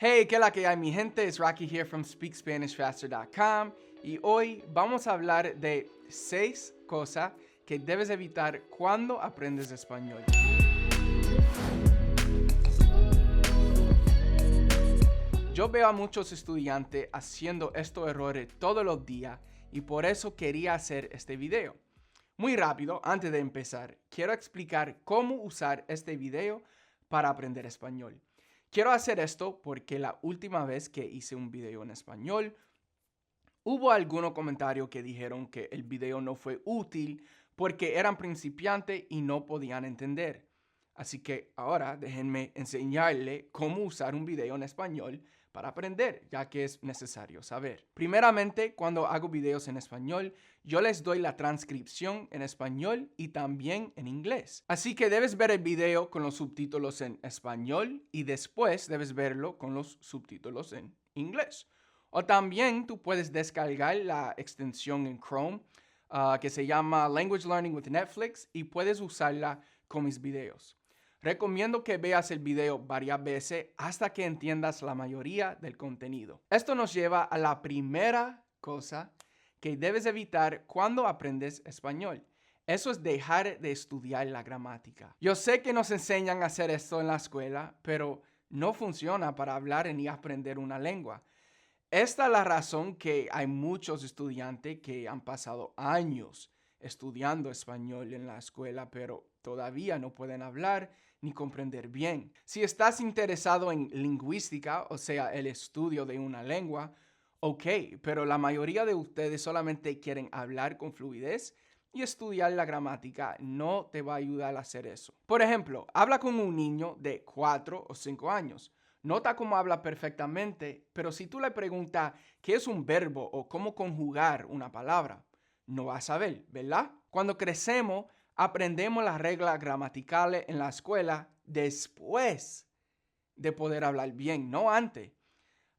Hey, ¿qué la que hay, mi gente? Es Rocky here from SpeakSpanishFaster.com y hoy vamos a hablar de 6 cosas que debes evitar cuando aprendes español. Yo veo a muchos estudiantes haciendo estos errores todos los días y por eso quería hacer este video. Muy rápido, antes de empezar, quiero explicar cómo usar este video para aprender español. Quiero hacer esto porque la última vez que hice un video en español, hubo algunos comentarios que dijeron que el video no fue útil porque eran principiantes y no podían entender. Así que ahora déjenme enseñarle cómo usar un video en español para aprender, ya que es necesario saber. Primeramente, cuando hago videos en español, yo les doy la transcripción en español y también en inglés. Así que debes ver el video con los subtítulos en español y después debes verlo con los subtítulos en inglés. O también tú puedes descargar la extensión en Chrome que se llama Language Learning with Netflix y puedes usarla con mis videos. Recomiendo que veas el video varias veces hasta que entiendas la mayoría del contenido. Esto nos lleva a la primera cosa que debes evitar cuando aprendes español. Eso es dejar de estudiar la gramática. Yo sé que nos enseñan a hacer esto en la escuela, pero no funciona para hablar ni aprender una lengua. Esta es la razón que hay muchos estudiantes que han pasado años estudiando español en la escuela, pero todavía no pueden hablar ni comprender bien. Si estás interesado en lingüística, o sea, el estudio de una lengua, ok, pero la mayoría de ustedes solamente quieren hablar con fluidez y estudiar la gramática no te va a ayudar a hacer eso. Por ejemplo, habla con un niño de 4 o 5 años. Nota cómo habla perfectamente, pero si tú le preguntas qué es un verbo o cómo conjugar una palabra, no vas a saber, ¿verdad? Cuando crecemos, aprendemos las reglas gramaticales en la escuela después de poder hablar bien, no antes.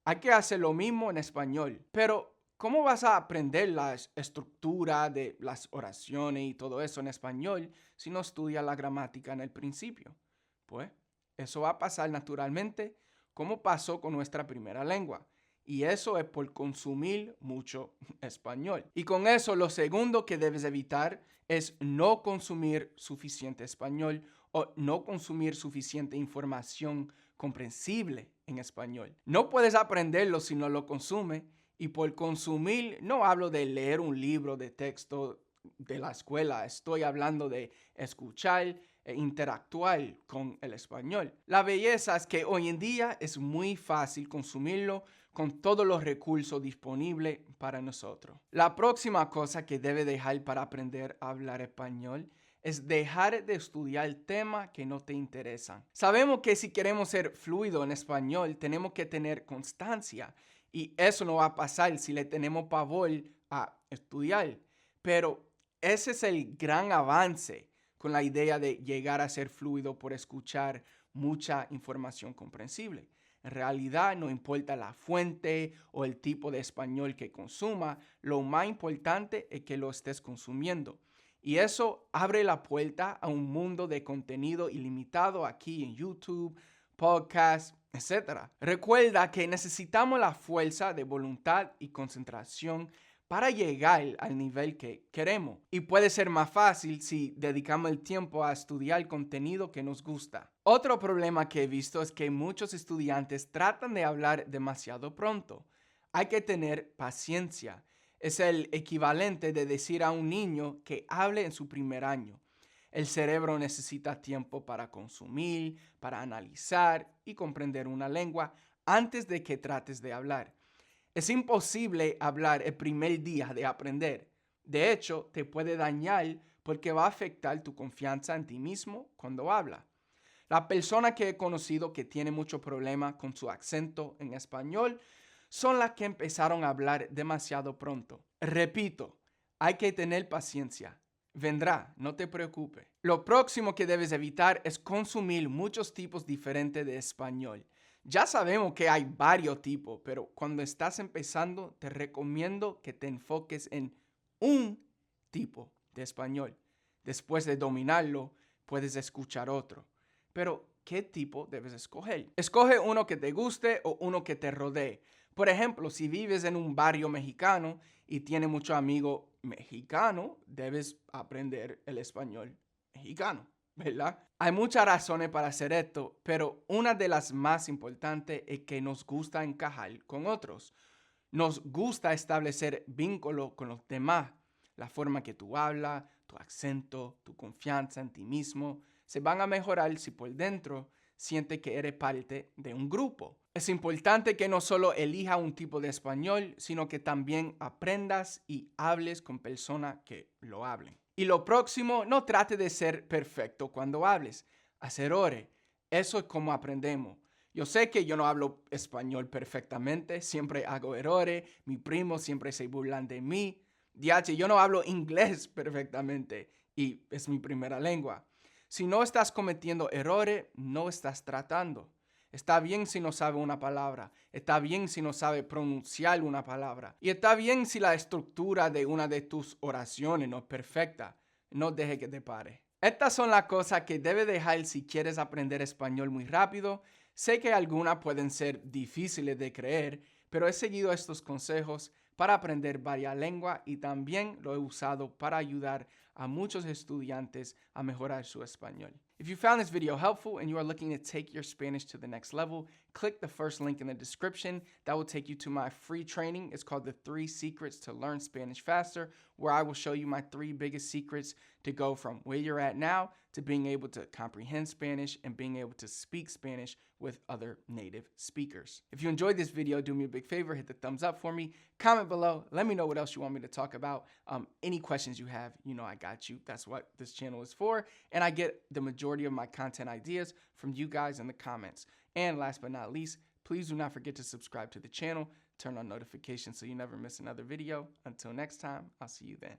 Hay que hacer lo mismo en español, pero ¿cómo vas a aprender la estructura de las oraciones y todo eso en español si no estudias la gramática en el principio? Pues eso va a pasar naturalmente como pasó con nuestra primera lengua. Y eso es por consumir mucho español. Y con eso lo segundo que debes evitar es no consumir suficiente español o no consumir suficiente información comprensible en español. No puedes aprenderlo si no lo consumes. Y por consumir no hablo de leer un libro de texto de la escuela. Estoy hablando de escuchar e interactuar con el español. La belleza es que hoy en día es muy fácil consumirlo con todos los recursos disponibles para nosotros. La próxima cosa que debe dejar para aprender a hablar español es dejar de estudiar temas que no te interesan. Sabemos que si queremos ser fluidos en español, tenemos que tener constancia y eso no va a pasar si le tenemos pavor a estudiar. Pero ese es el gran avance con la idea de llegar a ser fluido por escuchar mucha información comprensible. En realidad no importa la fuente o el tipo de español que consuma, lo más importante es que lo estés consumiendo. Y eso abre la puerta a un mundo de contenido ilimitado aquí en YouTube, podcast, etc. Recuerda que necesitamos la fuerza de voluntad y concentración para llegar al nivel que queremos. Y puede ser más fácil si dedicamos el tiempo a estudiar contenido que nos gusta. Otro problema que he visto es que muchos estudiantes tratan de hablar demasiado pronto. Hay que tener paciencia. Es el equivalente de decir a un niño que hable en su primer año. El cerebro necesita tiempo para consumir, para analizar y comprender una lengua antes de que trates de hablar. Es imposible hablar el primer día de aprender. De hecho, te puede dañar porque va a afectar tu confianza en ti mismo cuando habla. La persona que he conocido que tiene mucho problema con su acento en español son las que empezaron a hablar demasiado pronto. Repito, hay que tener paciencia. Vendrá, no te preocupes. Lo próximo que debes evitar es consumir muchos tipos diferentes de español. Ya sabemos que hay varios tipos, pero cuando estás empezando, te recomiendo que te enfoques en un tipo de español. Después de dominarlo, puedes escuchar otro. Pero qué tipo debes escoger. Escoge uno que te guste o uno que te rodee. Por ejemplo, si vives en un barrio mexicano y tienes muchos amigos mexicanos, debes aprender el español mexicano, ¿verdad? Hay muchas razones para hacer esto, pero una de las más importantes es que nos gusta encajar con otros. Nos gusta establecer vínculo con los demás. La forma que tú hablas, tu acento, tu confianza en ti mismo, se van a mejorar si por dentro sientes que eres parte de un grupo. Es importante que no solo elijas un tipo de español, sino que también aprendas y hables con personas que lo hablen. Y lo próximo, no trate de ser perfecto cuando hables. Haz errores. Eso es como aprendemos. Yo sé que yo no hablo español perfectamente, siempre hago errores, mi primo siempre se burlan de mí. DH, yo no hablo inglés perfectamente y es mi primera lengua. Si no estás cometiendo errores, no estás tratando. Está bien si no sabe una palabra, está bien si no sabe pronunciar una palabra y está bien si la estructura de una de tus oraciones no es perfecta. No deje que te pare. Estas son las cosas que debes dejar si quieres aprender español muy rápido. Sé que algunas pueden ser difíciles de creer, pero he seguido estos consejos para aprender varias lenguas y también lo he usado para ayudar a muchos estudiantes a mejorar su español. If you found this video helpful and you are looking to take your Spanish to the next level, click the first link in the description. That will take you to my free training. It's called the 3 Secrets to Learn Spanish Faster, where I will show you my 3 biggest secrets to go from where you're at now to being able to comprehend Spanish and being able to speak Spanish with other native speakers. If you enjoyed this video, do me a big favor, hit the thumbs up for me, comment below, let me know what else you want me to talk about. Any questions you have, you know I got you. That's what this channel is for. And I get the majority of my content ideas from you guys in the comments. And last but not least, please do not forget to subscribe to the channel, turn on notifications so you never miss another video. Until next time, I'll see you then.